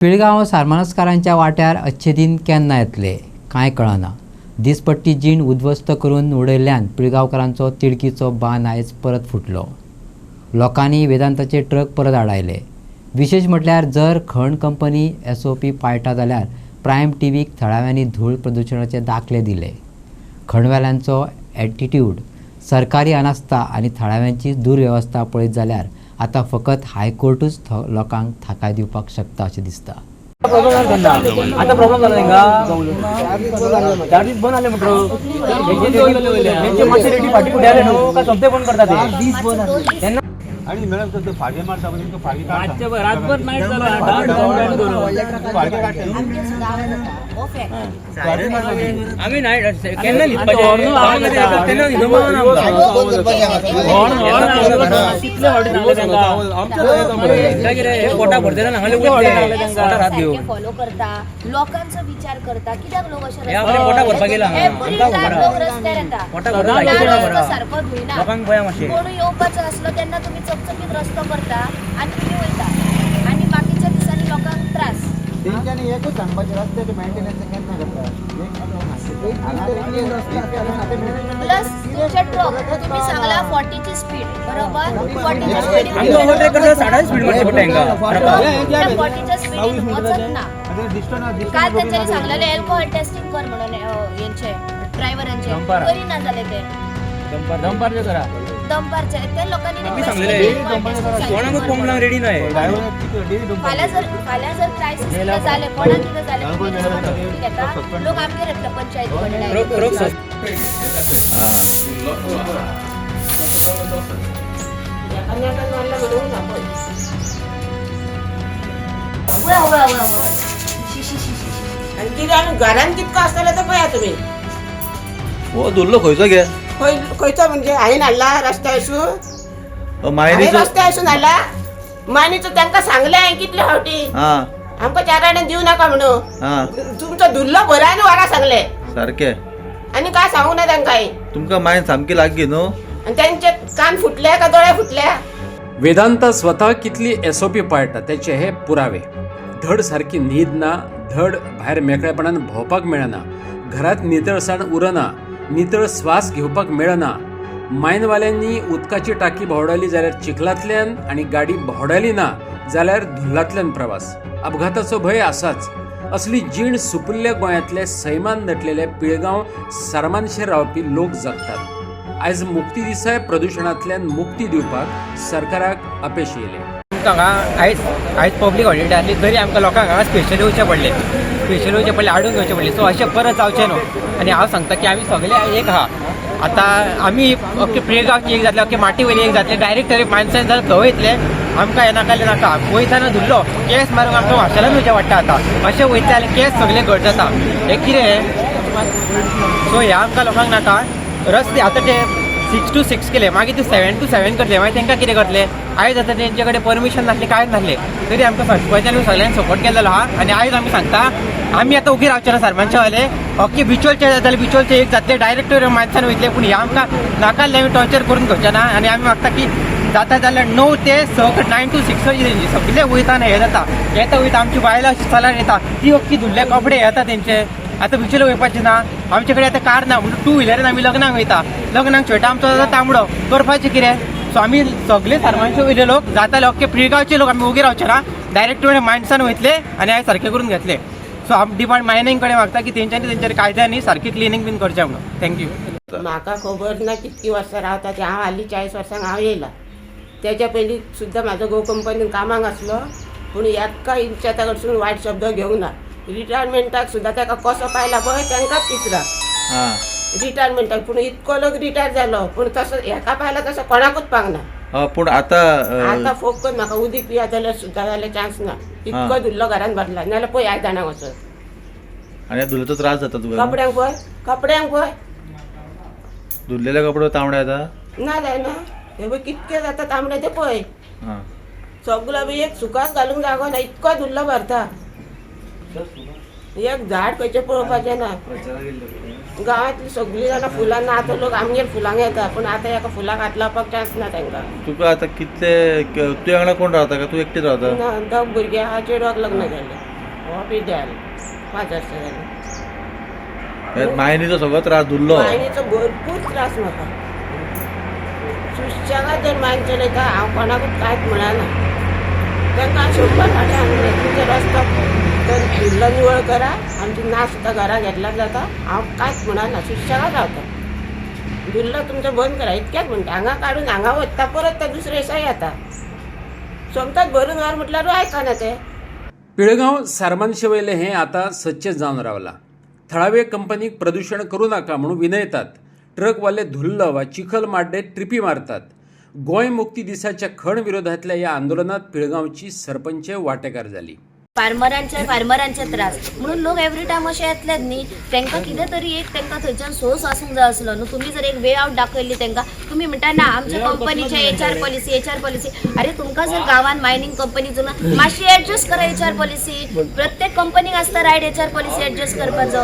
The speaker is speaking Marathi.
पिळगांव सारमानसकारांच्या वाट्यार अच्छे दिन केन्ना येतले कांय कळना। दिसपट्टी जीण उद्ध्वस्त करून उडयल्ल्यान पिळगांवकारांचो तिडकीचो बांद आयज परत फुटलो। लोकांनी वेदांताचे ट्रक परत आडायले। विशेष म्हटल्यार जर खण कंपनी SOP पाळटा जाल्यार प्रायम टीव्हीक थळाव्यांनी धूळ प्रदूषणाचे दाखले दिले। खणवेल्यांचो एटिट्यूड, सरकारी अनास्था आनी थळाव्यांची दुर्वेवस्था पळयत जाल्यार आता फकत हायकोर्टूच लोकांक थाकाय दिवपाक शकता अशें दिसता। आता प्रॉब्लेम झाला का चार्जेस बंद आले म्हटलं मासे रेडी पाठी कुठे आले नो का संपते बंद करतात त्यांना आणि मॅडम तो फागे मारता म्हणजे तो फागे काढता रातभर नाईट झाला फागे काढते आम्ही नाईट केन्ना लिखपाचे तेन्ना निदमाना कितले फावटी सांगले तांकां आमच्या कितें पोटा भरतेना हांगाले पोटा रात घेऊ फॉलो करता लोकांचो विचार करता कित्याक लोक अशे पोटा भरपाक गेला रस्त्यार येता पोटा भरपाक सारको धुयना लोकांक भया मातशें कोण येवपाचो आसलो तेन्ना तुमी चकचकीत रस्तो करता आनी तुमी वयता आनी बाकीच्या दिसांनी लोकांक त्रास तेंच्यांनी एकूच सांगपाचें रस्त्याचें मेंटेनन्स केन्ना करता प्लस तुमचे ट्रक तुम्ही सांगला 40 ची स्पीड बरोबर 40 ची स्पीड आम्ही ओव्हरटेक करता 60 स्पीड मारची पडटा हांगा 40 च्या स्पीड वचत ना काल त्यांच्यानी सांगलेले अल्कोहोल टेस्टिंग कर म्हणून यांचे ड्रायव्हरांचे करी ना झाले ते दंपारचे करा दंपारचे ते लोकांनी सांगलेले कोणाकूच कोंबलांक रेडी नाही फाल्यां जर क्रायसिस जाले कोणाक कितें जालें घेता लोक आमगेर येतले पंचायती घरान कितको आसतलो तो पळया तुमी हो दुल्लो खंयचो गे खंयचो म्हणजे हांवें हाडला रस्त्या असून मायनीचो रस्त्या असून हाडला मायनीचो तांकां सांगलें हांवें कितले फावटी आमकां 4 आणे दिवं नाका म्हणून तुमचो धुल्लो भरान वरां सांगले सारके आनी काय सांगू ना तांकां तुमकां मायन सामकी लागगी न्हू आनी तांचे कान फुटले का दोळे फुटले। वेदांत स्वतः कितली SOP पाळटा त्याचे हे पुरावे। धड सारकी न्हीद ना, धड भायर मेकळेपणान भोंवपाक मेळना, घरात नितळसाण उरना, नितळ स्वास घेवपाक मेळना। मायनवाल्यांनी उदकाची टाकी भोंवडायली जाल्यार चिखलांतल्यान आनी गाडी भोंवडायली ना जाल्यार धुल्लांतल्यान प्रवास। अपघाताचो भंय आसाच। असली जीण सुपुल्ल्या गोंयांतले सैमान नटलेले पिळगांव सारमानशेर रावपी लोक जगतात। आयज मुक्ती दिसाय प्रदूषणांतल्यान मुक्ती दिवपाक सरकाराक अपेस येयले। आयज पब्लीक हॉलिडे आसली तरी आमकां लोकांक हांगा स्पेशल येवचें पडलें हाडून घेवचें पडलें। सो अशें परत जावचें न्हू आनी हांव सांगता की आमी सगळे एक आहा। आतां आमी अख्खे पिळगांवची एक जातले, अख्खे माटी वयली एक जातले, डायरेक्ट तरी माणसांनी जर थंय वयतले आमकां हे नाका वयताना धुल्लो केस मारूंक आमकां वाशालान वयचें पडटा। आतां अशें वयता जाल्यार केस सगळे घट जाता। हे कितें सो हे आमकां लोकांक नाका। रस्ते आतां ते 6 to 6 केले, मागीर ते 7 to 7 करतले, मागीर तांकां कितें करतले। आयज आतां तेंचे कडेन परमिशन नासलें, कांयच नासलें तरी आमकां सरपंचान सगळ्यांनी सपोर्ट केलेलो आहा। आनी आयज आमी सांगता आमी आतां उगी रावचे ना सरपंचावाले अख्खे बिचोलचे जाताले, बिचोलचे एक जातले डायरेक्ट माणसान वयतले, पूण हे आमकां नाकाल्ले आमी टॉर्चर करून घेवचे ना। आनी आमी मागता की जाता जाल्यार 9 ते 9 to 6 सगळे वयताना हे जाता येता वयता आमची बायलां चलान येता ती अख्खी धुल्ले कपडे येता तेंचे। आतां बिचोले वयपाचें ना, आमचे कडेन आतां कार ना म्हणून 2 व्हिलरान आमी लग्नाक वयता, लग्नाक शेवटा आमचो तांबडो करपाचें कितें। सो आमी सगळे सारमानशे वयले लोक जाताले अख्खे पिळगांवचे लोक आमी उगी रावचे ना, डायरेक्ट माणसान वयतले आनी आयज सारके करून घेतले। सो आमी डिपार्टमेंट मायनिंग कडेन मागता की तेंच्यांनी तेंच्या कायद्यांनी सारकी क्लिनींग बीन करचें म्हणून। थँक्यू। म्हाका खबर ना कितकी वर्सां रावता ते हांव हालीं 40 वर्सांक हांव येयला। तेच्या पयलीं सुद्दां म्हाजो घोव कंपनीन कामाक आसलो, पूण एका इंचाच्या कडसून वायट शब्द घेवंक ना। रिटायरमेंटाक सुद्दां ताका कसो पायला पळय तांकांच विचरा रिटायरमेंटाक। पूण इतको लोक रिटायर जालो पूण तसो हेका पायला तसो कोणाकूच पावना। पूण आतां फोकत म्हाका उदीक पिया जाल्यार सुद्दां जाल्यार चान्स ना, इतको धुल्लो घरान भरला नाल्यार पळय आयदनां वचत। आनी धुल्लोचो त्रास जाता तुका? कपड्यांक पळय धुल्लेले कपडे तांबडे येता ना जायना। हे पळय कितके जाता तांबडे ते पळय सगळो बी एक सुकास घालूंक जागो ना, इतको धुल्लो भरता। एक झाड खंयचें पळोवपाचें ना। गांवांतली सगळीं जाणां फुलां ना, आतां लोक आमगेर फुलांक येता पूण आतां एका फुलाक हात लावपाक चान्स ना तांकां। तुका आतां कितले तुजे वांगडा कोण रावता काय तूं एकटीच रावता? ना 10 भुरगे आहा, चेडवाक लग्न जालें। हो बी द्याल 5 वर्सां जाली मायनीचो सगळो त्रास धुल्लो मायनीचो भरपूर त्रास म्हाका सुशेगाद जर मायन चलयता हांव कोणाकूच कांयच म्हणना तांकां 100 फाटी सांगलें तुमचो रस्तो तर धुल्लो निवळ करा आमची ना सुद्दां घरा घेतल्यार जाता हांव कांयच म्हणना सुशेगाद रावता धुल्लो तुमचो बंद करा इतकेंच म्हणटा हांगा काडून हांगा वता परत ते दुसरे दिसा येता सोमताच भरून व्हर म्हटल्यारूय आयकना ते पिळगांव सारमानशेवयले हें आतां सच्चें जावन रावलां. थळावे कंपनीक प्रदूशण करूं नाका म्हणून विनयतात. ट्रकवाले धुल्ल वा चिखल माड्डे ट्रिपी मारतात. गोंय मुक्ती दिसाच्या खण विरोधांतल्या ह्या आंदोलनात पिळगांवची सरपंच वांटेकार जाली. फार्मरांचे त्रास म्हणून लोक एवरी टायम अशे येतलेच न्ही तांकां कितें तरी एक तांकां थंयच्यान सोर्स आसूंक जाय आसलो न्हू तुमी जर एक वे आवट दाखयल्ली तांकां तुमी म्हणटा ना आमच्या कंपनीचे HR पॉलिसी अरे तुमकां जर गांवांत मायनिंग कंपनी मातशी एडजस्ट करा HR पॉलिसी प्रत्येक कंपनीक आसता रायट HR पॉलिसी एडजस्ट करपाचो